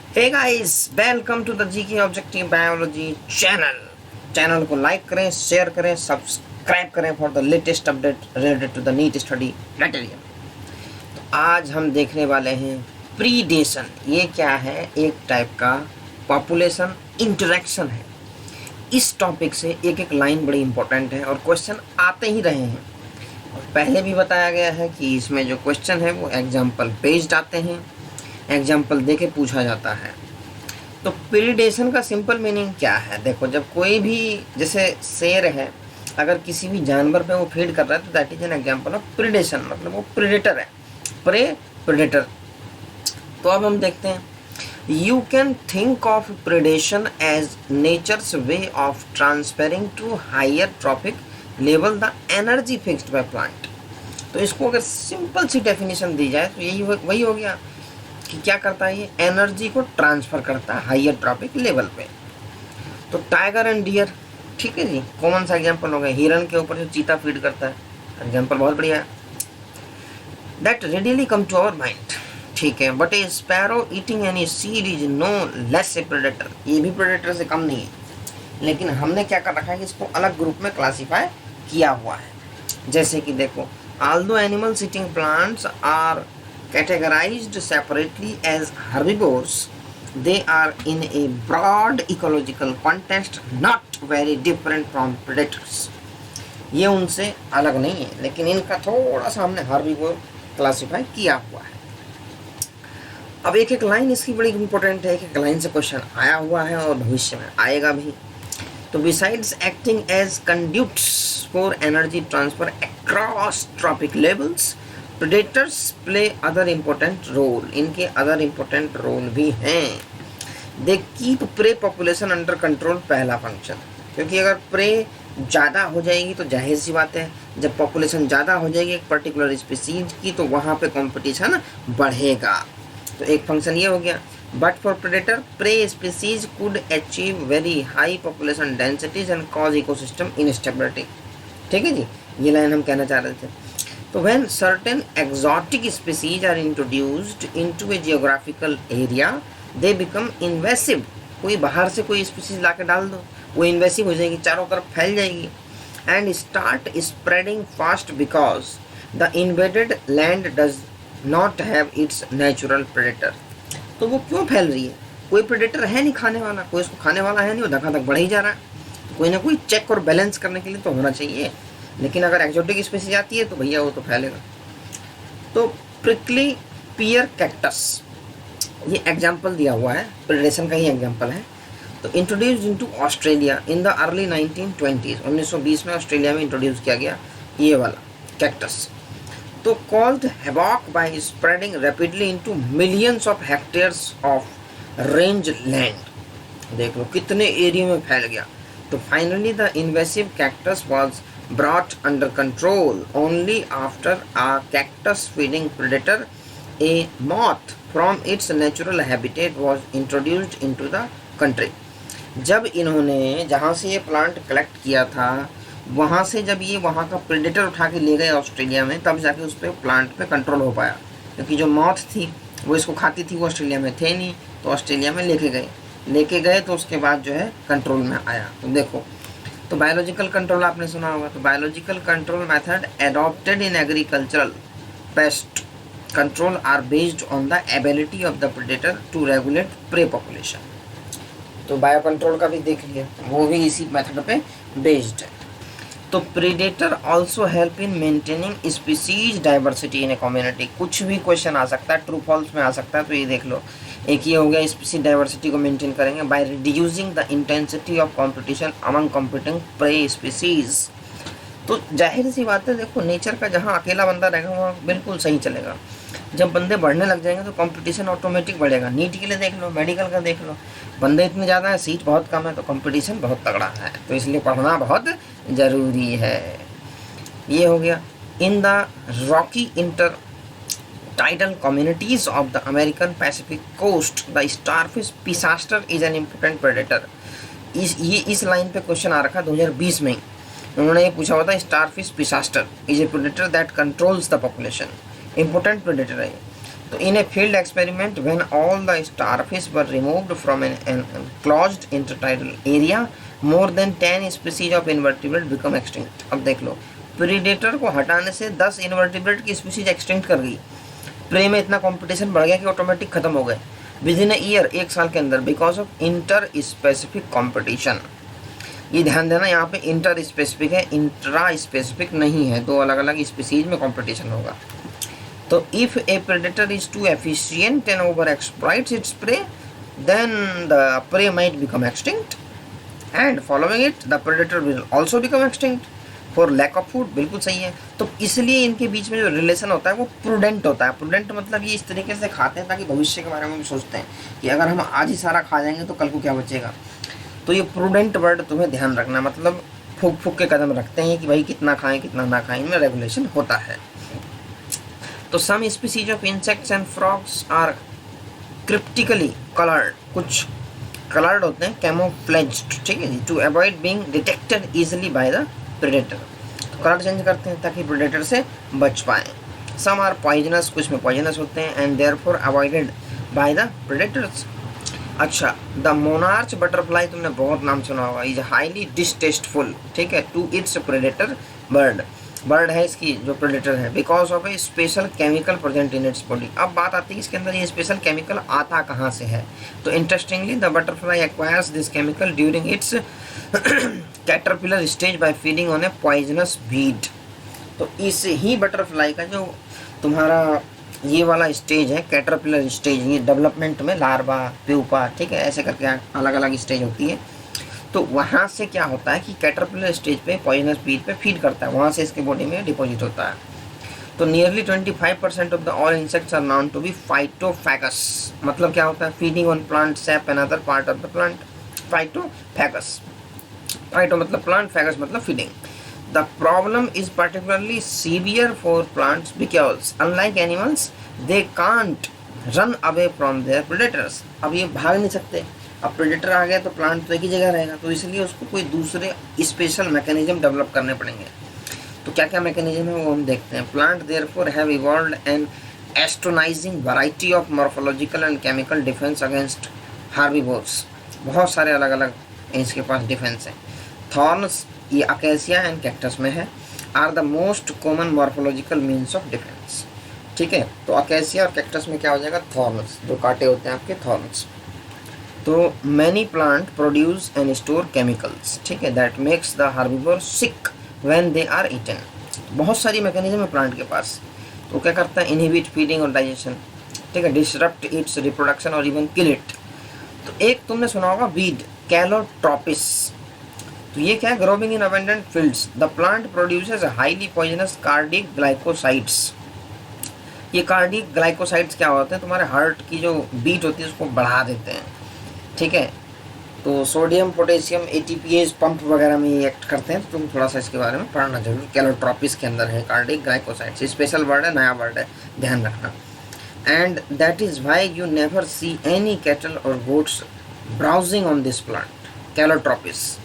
Hey guys, welcome to the GK objective biology channel को like करें, share करें, subscribe करें for the latest update related to the NEET study material. तो आज हम देखने वाले हैं प्रीडेशन। ये क्या है? एक टाइप का पॉपुलेशन इंटरेक्शन है। इस टॉपिक से एक एक लाइन बड़ी इंपॉर्टेंट है और क्वेश्चन आते ही रहे हैं। और पहले भी बताया गया है कि इसमें जो क्वेश्चन है वो एग्जाम्पल बेस्ड आते हैं, एग्जाम्पल देके पूछा जाता है। तो प्रीडेशन का सिंपल मीनिंग क्या है? देखो, जब कोई भी, जैसे शेर है, अगर किसी भी जानवर पे वो फीड कर रहा है तो that is an example of predation, मतलब वो प्रीडेटर है, प्रेडेटर। तो अब हम देखते हैं, you can think of predation as nature's way of transferring to higher trophic level the energy fixed by plant. तो इसको अगर सिंपल सी डेफिनेशन दी जाए तो यही वही हो गया कि क्या करता है, ये एनर्जी को ट्रांसफ़र करता है हायर ट्रॉपिक लेवल पे। तो टाइगर एंड डियर, ठीक है जी, कॉमन सा एग्जांपल हो गया। हिरन के ऊपर जो चीता फीड करता है, एग्जांपल बहुत बढ़िया है। That readily come to our mind, ठीक है। But a sparrow eating any seed is no less a predator. ये भी प्रेडेटर से कम नहीं है, लेकिन हमने क्या कर रखा है कि इसको अलग ग्रुप में क्लासीफाई किया हुआ है। जैसे कि देखो, although animals eating plants are categorized separately as herbivores, they are in a broad ecological context not very different from predators। ये उनसे अलग नहीं है, लेकिन इनका थोड़ा सा हमने herbivore क्लासीफाई किया हुआ है। अब एक एक लाइन इसकी बड़ी इंपॉर्टेंट है, एक एक लाइन से क्वेश्चन आया हुआ है और भविष्य में आएगा भी। तो besides acting as conduits for energy transfer across trophic levels, predators play other important role. इनके अदर इम्पोर्टेंट रोल भी हैं। They keep prey population under control, पहला फंक्शन। क्योंकि अगर प्रे ज़्यादा हो जाएगी तो जाहिर सी बात है, जब पॉपुलेशन ज़्यादा हो जाएगी एक पर्टिकुलर स्पीसीज की तो वहाँ पे कंपटीशन बढ़ेगा। तो एक फंक्शन ये हो गया। But for predator, prey species could achieve very high population densities and cause ecosystem instability. ठीक है जी, ये लाइन हम कहना चाह रहे थे। तो when certain exotic species are introduced into a geographical area, they become invasive। कोई बाहर से कोई स्पीसीज ला के डाल दो, वो इन्वेसिव हो जाएगी, चारों तरफ फैल जाएगी। And start spreading fast because the invaded land does not have it's natural predator. तो वो क्यों फैल रही है? कोई प्रेडेटर है नहीं खाने वाला, कोई उसको खाने वाला है नहीं, वो धक्का बढ़ ही जा रहा है। कोई ना कोई चेक और बैलेंस करने के लिए तो होना चाहिए। लेकिन अगर एक्जोटिक स्पीसीज आती है तो भैया वो तो फैलेगा। तो प्रिकली पियर कैक्टस, ये एग्जाम्पल दिया हुआ है, प्रेडेशन का ही एग्जाम्पल है। तो introduced into Australia in the early 1920s, 1920 में ऑस्ट्रेलिया में इंट्रोड्यूस किया गया ये वाला कैक्टस। तो called havoc by spreading rapidly into millions of hectares of range land. देख लो कितने एरिया में फैल गया। तो finally the invasive cactus was brought under control only after a cactus feeding predator, a moth from its natural habitat was introduced into the country। जब इन्होंने जहाँ से ये प्लांट कलेक्ट किया था वहाँ से जब ये वहाँ का प्रेडेटर उठा के ले गए ऑस्ट्रेलिया में, तब जाके उस पर प्लांट पे कंट्रोल हो पाया। क्योंकि जो मॉथ थी वो इसको खाती थी, वो ऑस्ट्रेलिया में थे नहीं, तो ऑस्ट्रेलिया में लेके गए तो उसके बाद जो है कंट्रोल में आया। तो देखो, तो बायोलॉजिकल कंट्रोल आपने सुना होगा। तो biological control method adopted in agricultural pest control are based on the ability of the predator to regulate prey population. तो बायो कंट्रोल का भी देख लिया, वो भी इसी मेथड पे बेस्ड है। तो predator also help in maintaining species diversity in a community. कुछ भी क्वेश्चन आ सकता है, ट्रू फॉल्स में आ सकता है। तो ये देख लो, एक ये हो गया, स्पीसीज डाइवर्सिटी को मेंटेन करेंगे by reducing the intensity of competition among competing prey species. तो जाहिर सी बात है, देखो नेचर का जहाँ अकेला बंदा रहेगा वहाँ बिल्कुल सही चलेगा। जब बंदे बढ़ने लग जाएंगे तो कंपटीशन ऑटोमेटिक बढ़ेगा। नीट के लिए देख लो, मेडिकल का देख लो, बंदे इतने ज़्यादा हैं, सीट बहुत कम है, तो कंपटीशन बहुत तगड़ा है। तो इसलिए पढ़ना बहुत ज़रूरी है। ये हो गया। In the Rocky inter tidal communities of the American Pacific coast, the starfish pisaster is an important predator। इस लाइन पे क्वेश्चन आ रखा 2020 में ही। उन्होंने ये पूछा हुआ था, starfish Pisaster is a predator that controls the population. Important predator है। तो in a field experiment when all the starfish were removed from an enclosed intertidal area more than 10 species of invertebrate become extinct. अब देख लो, predator को हटाने से 10 invertebrate की species extinct कर गई। प्रे में इतना कंपटीशन बढ़ गया कि ऑटोमेटिक खत्म हो गए विद इन अ ईयर, एक साल के अंदर, because of inter specific competition. ये ध्यान देना, यहाँ पे इंटर स्पेसिफिक है, इंट्रा स्पेसिफिक नहीं है, दो अलग अलग स्पीसीज में कंपटीशन होगा। तो if a predator is too efficient and over exploits its prey then the prey might become extinct and following it the predator will also become extinct for lack of food. बिल्कुल सही है। तो इसलिए इनके बीच में जो रिलेशन होता है वो प्रूडेंट होता है। प्रूडेंट मतलब ये इस तरीके से खाते हैं ताकि भविष्य के बारे में भी सोचते हैं कि अगर हम आज ही सारा खा जाएंगे तो कल को क्या बचेगा। तो ये प्रूडेंट वर्ड तुम्हें ध्यान रखना, मतलब फूक फूक के कदम रखते हैं कि भाई कितना खाएं कितना ना खाएं, इनमें रेगुलेशन होता है। तो some species of insects and frogs are cryptically coloured, कुछ कलर्ड होते हैं, कैमोफ्लेज्ड, ठीक है, to avoid being detected easily by the predator. तो कलर चेंज करते हैं ताकि प्रेडेटर से बच पाएँ। सम आर पॉइजनस, कुछ में पॉइजनस होते हैं, and therefore avoided by the predators. अच्छा, द मोनार्च बटरफ्लाई तुमने बहुत नाम सुना होगा, इज हाईली डिसटेस्टफुल, ठीक है, to its predator bird. Bird है इसकी जो प्रेडेटर है, because of a special chemical present in its body. अब बात आती है इसके अंदर ये स्पेशल केमिकल आता कहाँ से है। तो interestingly the butterfly acquires this chemical during its caterpillar stage by feeding on A poisonous Beed. तो इस ही बटरफ्लाई का जो तुम्हारा ये वाला स्टेज है, कैटरपिलर स्टेज, ये डेवलपमेंट में लार्वा, प्यूपा, ठीक है, ऐसे करके अलग अलग स्टेज होती है। तो वहाँ से क्या होता है कि कैटरपिलर स्टेज पे पॉइजनस बीड पे फीड करता है, वहाँ से इसके बॉडी में डिपॉजिट होता है। तो nearly 25% of the all insects are known to be phytophagous. मतलब क्या होता है, feeding on plant sap and other part of the plant. Phytophagous, phyto मतलब प्लांट, फैगस मतलब feeding. The problem is particularly severe for plants because unlike animals, they can't run away from their predators. अब ये भाग नहीं सकते, अब predator आ गया तो प्लांट तो एक ही जगह रहेगा, तो इसलिए उसको कोई दूसरे स्पेशल मैकेनिज्म डेवलप करने पड़ेंगे। तो क्या क्या मैकेनिज्म है वो हम देखते हैं। Plant therefore have evolved an astonishing variety of morphological and chemical defence against herbivores. बहुत सारे अलग अलग इसके पास डिफेंस है। थॉर्न्स, ये अकेसिया एंड कैक्टस में है, are the most common morphological means of defence, ठीक है। तो अकेसिया और कैक्टस में क्या हो जाएगा, थॉर्न्स, जो कांटे होते हैं आपके, थॉर्न्स। तो many plant produce and store chemicals, ठीक है, that makes the herbivore sick when they are eaten. बहुत सारी मैकेनिज्म है प्लांट के पास। तो क्या करता है, इनहिबिट फीडिंग और डाइजेशन, ठीक है, डिसरप्ट इट्स रिप्रोडक्शन और इवन किल इट। तो एक तुमने सुना होगा वीड, कैलोट्रोपिस। तो ये क्या है, growing in abundant fields, the plant produces highly poisonous cardiac glycosides. ये कार्डिक ग्लाइकोसाइड्स क्या होते हैं, तुम्हारे हार्ट की जो बीट होती है उसको बढ़ा देते हैं, ठीक है। तो सोडियम पोटेशियम एटीपीएज पंप वगैरह में ये एक्ट करते हैं। तो तुम थोड़ा सा इसके बारे में पढ़ना जरूर। कैलोट्रोपिस के अंदर है कार्डिक ग्लाइकोसाइड्स, स्पेशल वर्ड है, नया वर्ड है, ध्यान रखना। And that is why you never see any cattle और goats browsing on this plant, Calotropis.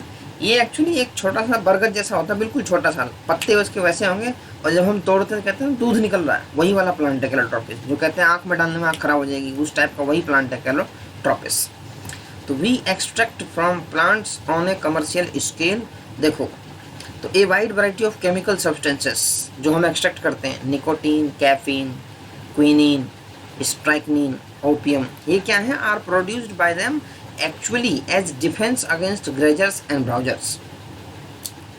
ये एक्चुअली एक छोटा सा बरगद जैसा होता है, बिल्कुल छोटा सा, पत्ते उसके वैसे होंगे, और जब हम तोड़ते हैं कहते हैं दूध निकल रहा है, वही वाला प्लांट है कैलोट्रोपिस। जो कहते हैं आँख में डालने में आँख खराब हो जाएगी, उस टाइप का वही प्लांट है कैलोट्रोपिस। तो we extract from plants on a commercial scale. देखो, तो a wide variety of chemical substances जो हम एक्सट्रैक्ट करते हैं, nicotine, caffeine, quinine, strychnine, opium, ये क्या है, are produced by them actually as defence against grazers and browsers.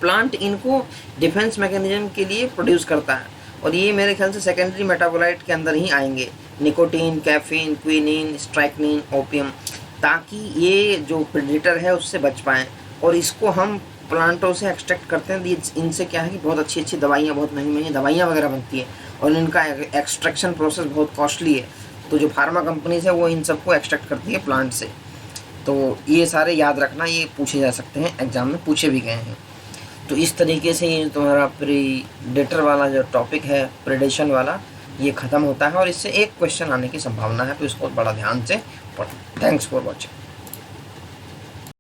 Plant इनको डिफेंस मैकेनिज्म के लिए प्रोड्यूस करता है, और ये मेरे ख्याल से सेकेंडरी मेटाबोलाइट के अंदर ही आएंगे, nicotine, caffeine, quinine, strychnine, opium, ताकि ये जो प्रेडेटर है उससे बच पाएँ। और इसको हम प्लांटों से एक्सट्रैक्ट करते हैं, इनसे क्या है कि बहुत अच्छी अच्छी दवाइयाँ, बहुत महंगी महंगी दवाइयाँ वगैरह बनती है, और इनका एक्सट्रैक्शन प्रोसेस बहुत कॉस्टली है। तो जो फार्मा कंपनीज है वो इन सबको एक्सट्रैक्ट करती है प्लांट से। तो ये सारे याद रखना, ये पूछे जा सकते हैं, एग्जाम में पूछे भी गए हैं। तो इस तरीके से ये तुम्हारा प्रीडेटर वाला जो टॉपिक है, प्रेडेशन वाला, ये ख़त्म होता है, और इससे एक क्वेश्चन आने की संभावना है, तो इसको बड़ा ध्यान से पढ़ो। Thanks for watching.